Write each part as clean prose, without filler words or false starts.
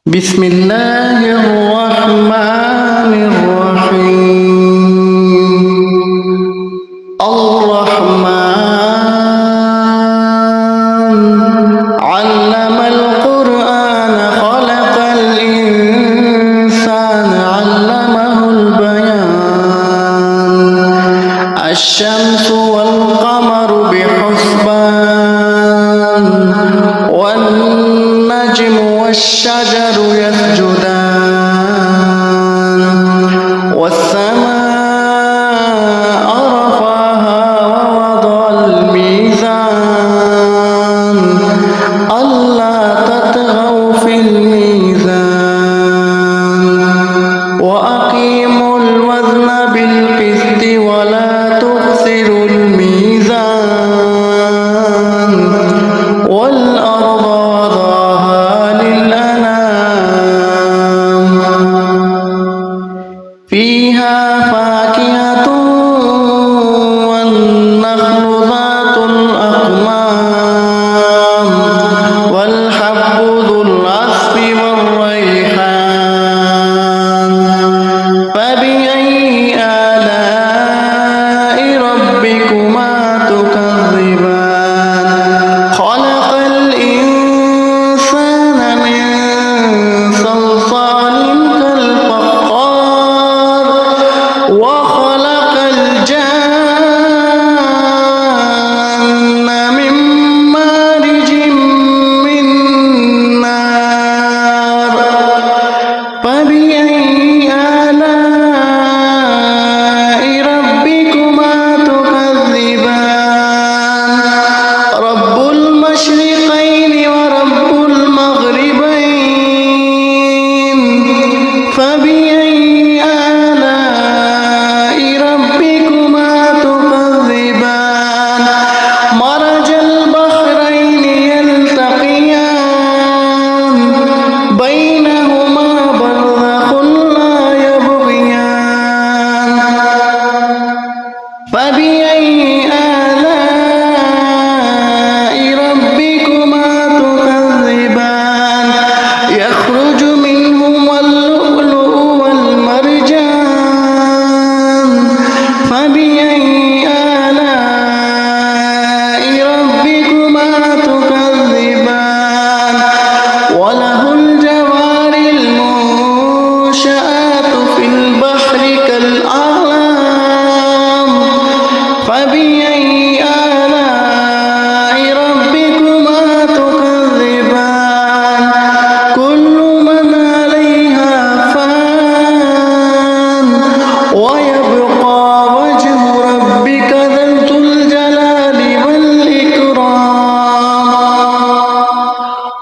بسم الله الرحمن الرحيم الرحمن علم القرآن خلق الإنسان علمه البيان الشمس والقمر بحسبان والنجم والشجر يسجدان والسماء رفعها ووضع الميزان ألا تطغوا في الميزان وأقيموا الوزن بالقسط ولا تخسروا الميزان والأرض فيها فاكهة والنخل ذات الأكمام والحب ذو العصف والريحان فبأي آلاء ربكما تكذبان خلق الإنسان من صلصال وخلق الجن من مارج من نار فبأي آلاء ربكما تكذبان رب المشرقين ورب المغربين فبأي مرج البحرين يلتقيان بينهما برزخ لا يبغيان فبأي آلاء ربكما تكذبان يخرج منهما اللؤلؤ والمرجان فبأي وله الجوار المنشآت في البحر كالأعلام فبأي آلاء ربكما تكذبان كل من عليها فان ويبقى وجه ربك ذو الجلال والإكرام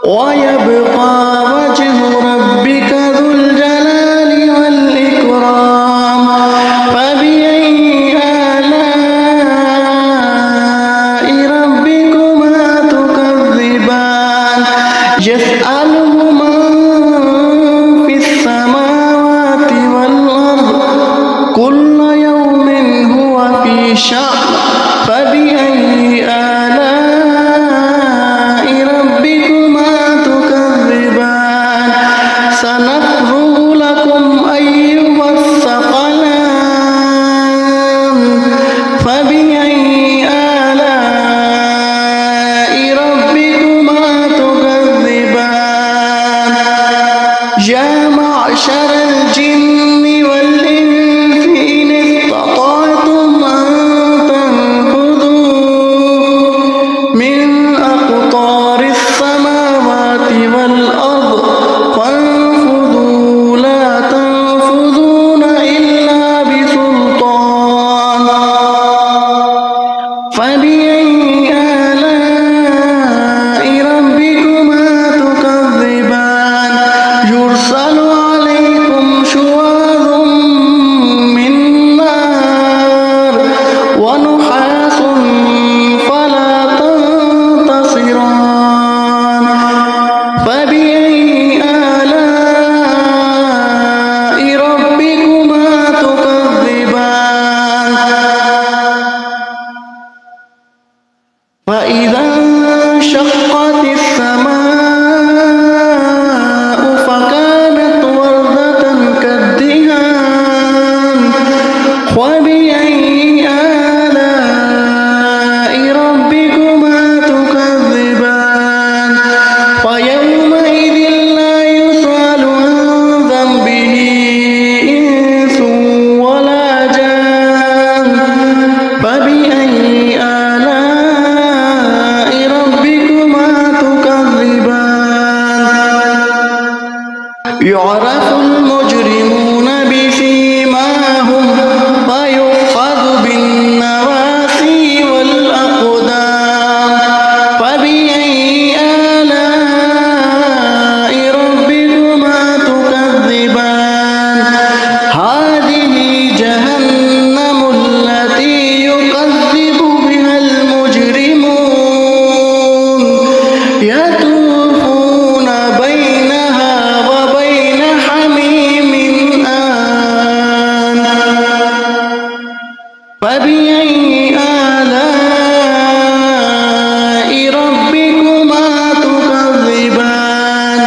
ويبقى وجه ربك ذو الجلال والإكرام فبأي آلاء ربكما تكذبان يسأله من في السماوات والأرض كل يوم هو في شأن فبأي آلاء ربكما تكذبان سنفرغ لكم أيها الثقلان فبأي آلاء ربكما تكذبان يا معشر الجن والإنس إن استطعتم أن تنفذوا من أقطار السماوات والأرض فانفذوا لا تنفذون إلا بسلطان فبأي آلاء ربكما تكذبان يرسل عليكم شواظ يعرف المجرمون بسيماهم فيؤخذ بالنواسي والأقدام فبأي آلاء ربكما تكذبان هذه جهنم التي يكذب بها المجرمون يطوفون بينها وبين حميم آن فبأي آلاء ربكما تكذبان